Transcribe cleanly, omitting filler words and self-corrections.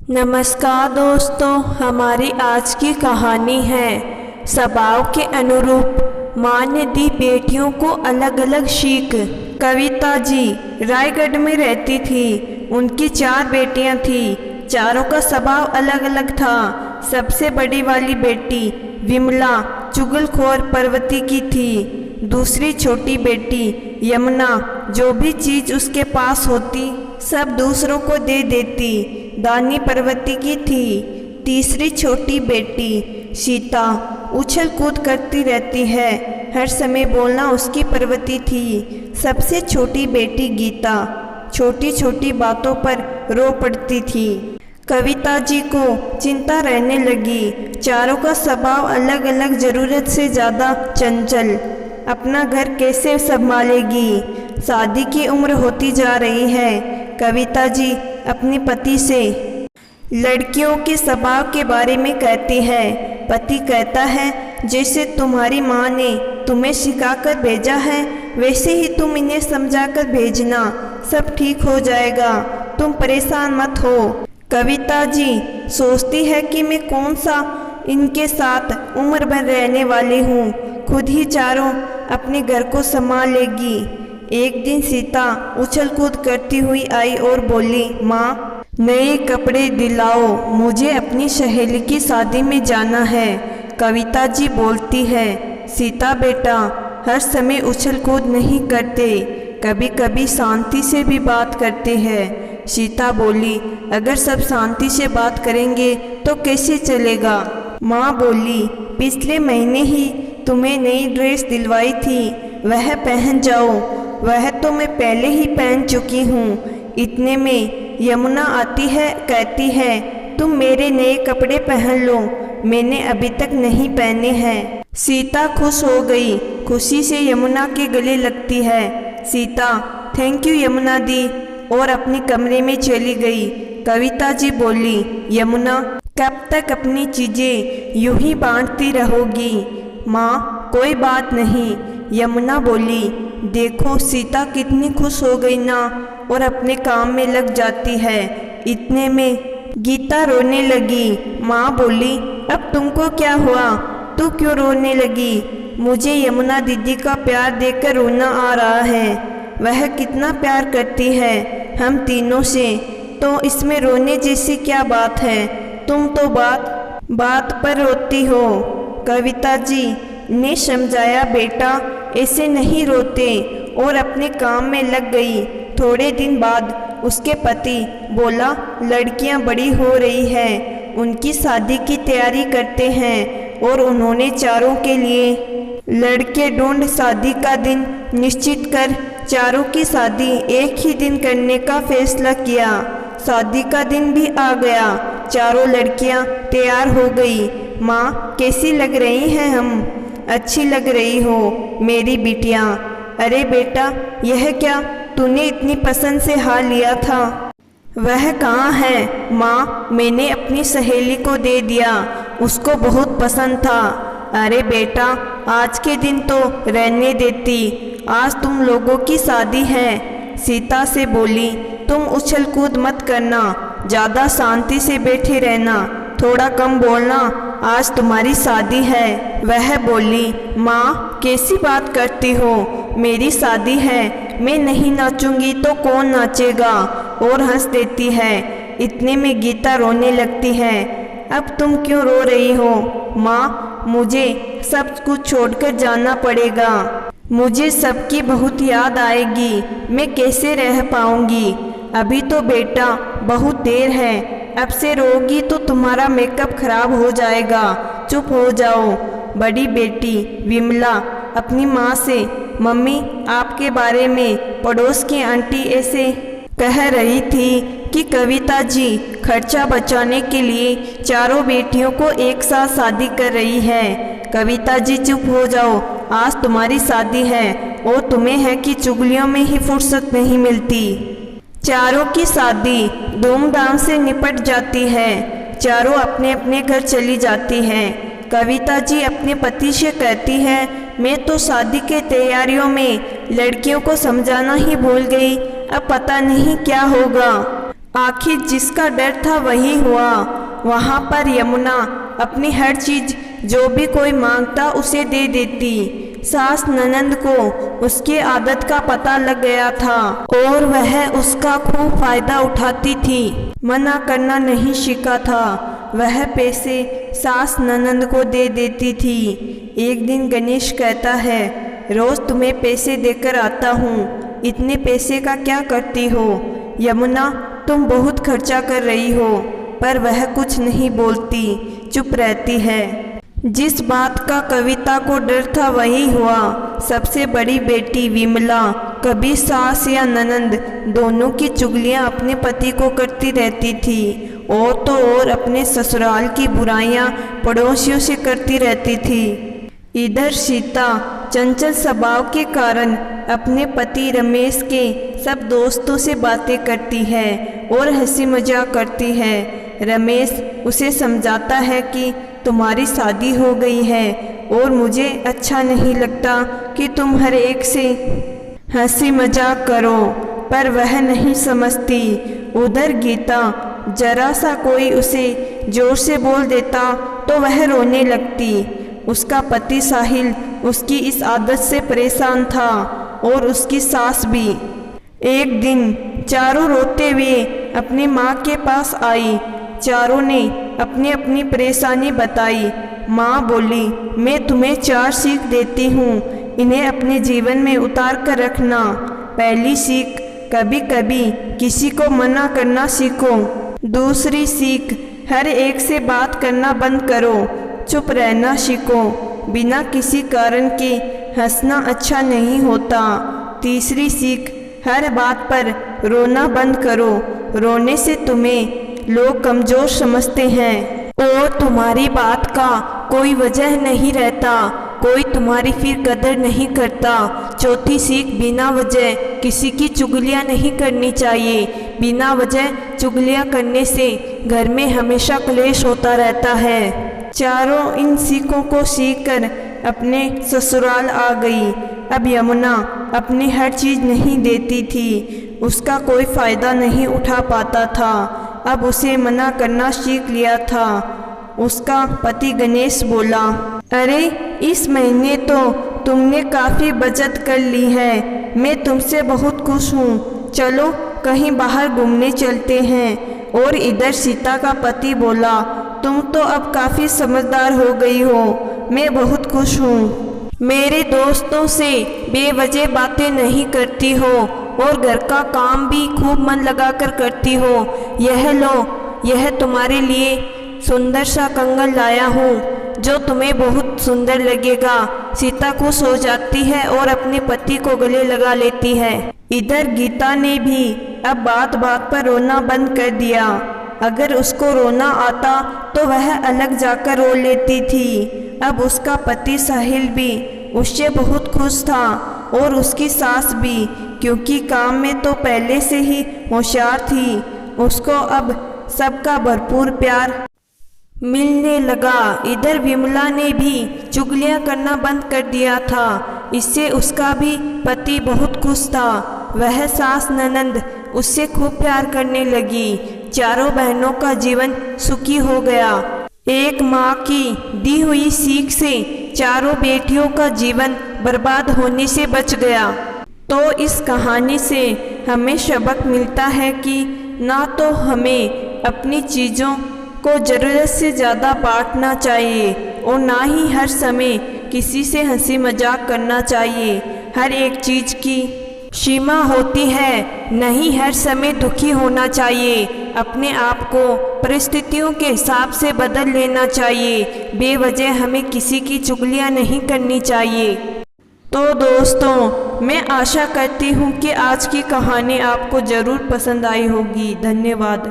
नमस्कार दोस्तों, हमारी आज की कहानी है स्वभाव के अनुरूप माँ ने दी बेटियों को अलग अलग सीख। कविता जी रायगढ़ में रहती थी। उनकी 4 बेटियां थी। चारों का स्वभाव अलग अलग था। सबसे बड़ी वाली बेटी विमला चुगलखोर प्रवृत्ति की थी। दूसरी छोटी बेटी यमुना जो भी चीज़ उसके पास होती सब दूसरों को दे देती, दानी प्रवृत्ति की थी। तीसरी छोटी बेटी सीता उछल कूद करती रहती है, हर समय बोलना उसकी प्रवृत्ति थी। सबसे छोटी बेटी गीता छोटी छोटी बातों पर रो पड़ती थी। कविता जी को चिंता रहने लगी। चारों का स्वभाव अलग अलग, ज़रूरत से ज़्यादा चंचल। अपना घर कैसे संभालेगी? शादी की उम्र होती जा रही है। कविता जी अपने पति से लड़कियों के स्वभाव के बारे में कहती है। पति कहता है, जैसे तुम्हारी माँ ने तुम्हें सिखाकर भेजा है वैसे ही तुम इन्हें समझाकर भेजना, सब ठीक हो जाएगा, तुम परेशान मत हो। कविता जी सोचती है कि मैं कौन सा इनके साथ उम्र भर रहने वाली हूँ, खुद ही चारों अपने घर को संभाल लेगी। एक दिन सीता उछल कूद करती हुई आई और बोली, माँ नए कपड़े दिलाओ, मुझे अपनी सहेली की शादी में जाना है। कविता जी बोलती है, सीता बेटा हर समय उछल कूद नहीं करते, कभी कभी शांति से भी बात करते हैं। सीता बोली, अगर सब शांति से बात करेंगे तो कैसे चलेगा? माँ बोली, पिछले महीने ही तुम्हें नई ड्रेस दिलवाई थी, वह पहन जाओ। वह तो मैं पहले ही पहन चुकी हूँ। इतने में यमुना आती है, कहती है, तुम मेरे नए कपड़े पहन लो, मैंने अभी तक नहीं पहने हैं। सीता खुश हो गई, खुशी से यमुना के गले लगती है। सीता थैंक यू यमुना दी और अपने कमरे में चली गई। कविता जी बोली, यमुना कब तक अपनी चीज़ें यूं ही बांटती रहोगी? माँ कोई बात नहीं। यमुना बोली, देखो सीता कितनी खुश हो गई ना, और अपने काम में लग जाती है। इतने में गीता रोने लगी। माँ बोली, अब तुमको क्या हुआ? तू क्यों रोने लगी? मुझे यमुना दीदी का प्यार देखकर रोना आ रहा है। वह कितना प्यार करती है हम तीनों से, तो इसमें रोने जैसी क्या बात है? तुम तो बात पर रोती हो। कविता जी ने समझाया, बेटा ऐसे नहीं रोते, और अपने काम में लग गई। थोड़े दिन बाद उसके पति बोला, लड़कियां बड़ी हो रही है, उनकी शादी की तैयारी करते हैं, और उन्होंने चारों के लिए लड़के ढूंढ शादी का दिन निश्चित कर चारों की शादी एक ही दिन करने का फैसला किया। शादी का दिन भी आ गया, चारों लड़कियां तैयार हो गई। माँ कैसी लग रही हैं हम? अच्छी लग रही हो मेरी बिटिया। अरे बेटा यह क्या, तूने इतनी पसंद से हार लिया था? वह कहाँ है? माँ मैंने अपनी सहेली को दे दिया, उसको बहुत पसंद था। अरे बेटा आज के दिन तो रहने देती, आज तुम लोगों की शादी है। सीता से बोली, तुम उछल कूद मत करना, ज़्यादा शांति से बैठे रहना, थोड़ा कम बोलना, आज तुम्हारी शादी है। वह बोली, माँ कैसी बात करती हो? मेरी शादी है, मैं नहीं नाचूंगी तो कौन नाचेगा? और हंस देती है। इतने में गीता रोने लगती है। अब तुम क्यों रो रही हो? माँ मुझे सब कुछ छोड़कर जाना पड़ेगा, मुझे सबकी बहुत याद आएगी, मैं कैसे रह पाऊंगी? अभी तो बेटा बहुत देर है, अब से रोगी तो तुम्हारा मेकअप खराब हो जाएगा, चुप हो जाओ। बड़ी बेटी विमला अपनी माँ से, मम्मी आपके बारे में पड़ोस की आंटी ऐसे कह रही थी कि कविता जी खर्चा बचाने के लिए चारों बेटियों को एक साथ शादी कर रही है। कविता जी चुप हो जाओ, आज तुम्हारी शादी है और तुम्हें है कि चुगलियों में ही फुर्सत नहीं मिलती। चारों की शादी धूमधाम से निपट जाती है, चारों अपने अपने घर चली जाती हैं। कविता जी अपने पति से कहती है, मैं तो शादी के तैयारियों में लड़कियों को समझाना ही भूल गई, अब पता नहीं क्या होगा। आखिर जिसका डर था वही हुआ। वहाँ पर यमुना अपनी हर चीज जो भी कोई मांगता उसे दे देती। सास ननंद को उसकी आदत का पता लग गया था और वह उसका खूब फायदा उठाती थी। मना करना नहीं सीखा था। वह पैसे सास ननंद को दे देती थी। एक दिन गणेश कहता है, रोज तुम्हें पैसे देकर आता हूँ, इतने पैसे का क्या करती हो? यमुना, तुम बहुत खर्चा कर रही हो। पर वह कुछ नहीं बोलती, चुप रहती है। जिस बात का कविता को डर था वही हुआ। सबसे बड़ी बेटी विमला कभी सास या ननंद दोनों की चुगलियां अपने पति को करती रहती थी और तो और अपने ससुराल की बुराइयां पड़ोसियों से करती रहती थी। इधर सीता चंचल स्वभाव के कारण अपने पति रमेश के सब दोस्तों से बातें करती है और हंसी मजाक करती है। रमेश उसे समझाता है कि तुम्हारी शादी हो गई है और मुझे अच्छा नहीं लगता कि तुम हर एक से हंसी मजाक करो, पर वह नहीं समझती। उधर गीता जरा सा कोई उसे जोर से बोल देता तो वह रोने लगती। उसका पति साहिल उसकी इस आदत से परेशान था और उसकी सास भी। एक दिन चारों रोते हुए अपनी माँ के पास आई। चारों ने अपनी अपनी परेशानी बताई। माँ बोली, मैं तुम्हें 4 सीख देती हूँ, इन्हें अपने जीवन में उतार कर रखना। पहली सीख, कभी कभी किसी को मना करना सीखो। दूसरी सीख, हर एक से बात करना बंद करो, चुप रहना सीखो। बिना किसी कारण के हंसना अच्छा नहीं होता। तीसरी सीख, हर बात पर रोना बंद करो, रोने से तुम्हें लोग कमज़ोर समझते हैं और तुम्हारी बात का कोई वजह नहीं रहता, कोई तुम्हारी फिर कदर नहीं करता। चौथी सीख, बिना वजह किसी की चुगलियाँ नहीं करनी चाहिए। बिना वजह चुगलियाँ करने से घर में हमेशा क्लेश होता रहता है। चारों इन सीखों को सीखकर अपने ससुराल आ गई। अब यमुना अपनी हर चीज़ नहीं देती थी, उसका कोई फ़ायदा नहीं उठा पाता था। अब उसे मना करना सीख लिया था। उसका पति गणेश बोला, अरे इस महीने तो तुमने काफ़ी बचत कर ली है, मैं तुमसे बहुत खुश हूँ, चलो कहीं बाहर घूमने चलते हैं। और इधर सीता का पति बोला, तुम तो अब काफ़ी समझदार हो गई हो, मैं बहुत खुश हूँ। मेरे दोस्तों से बेवजह बातें नहीं करती हो और घर का काम भी खूब मन लगाकर करती हो। यह लो, यह तुम्हारे लिए सुंदर सा कंगन लाया हूँ जो तुम्हें बहुत सुंदर लगेगा। सीता खुश हो जाती है और अपने पति को गले लगा लेती है। इधर गीता ने भी अब बात बात पर रोना बंद कर दिया। अगर उसको रोना आता तो वह अलग जाकर रो लेती थी। अब उसका पति साहिल भी उससे बहुत खुश था और उसकी सास भी, क्योंकि काम में तो पहले से ही होशियार थी। उसको अब सबका भरपूर प्यार मिलने लगा। इधर विमला ने भी चुगलियां करना बंद कर दिया था, इससे उसका भी पति बहुत खुश था। वह सास ननंद उससे खूब प्यार करने लगी। चारों बहनों का जीवन सुखी हो गया। एक माँ की दी हुई सीख से चारों बेटियों का जीवन बर्बाद होने से बच गया। तो इस कहानी से हमें सबक मिलता है कि ना तो हमें अपनी चीज़ों को ज़रूरत से ज़्यादा बांटना चाहिए और ना ही हर समय किसी से हंसी मजाक करना चाहिए। हर एक चीज़ की सीमा होती है, नहीं हर समय दुखी होना चाहिए। अपने आप को परिस्थितियों के हिसाब से बदल लेना चाहिए। बेवजह हमें किसी की चुगलियां नहीं करनी चाहिए। तो दोस्तों, मैं आशा करती हूँ कि आज की कहानी आपको ज़रूर पसंद आई होगी। धन्यवाद।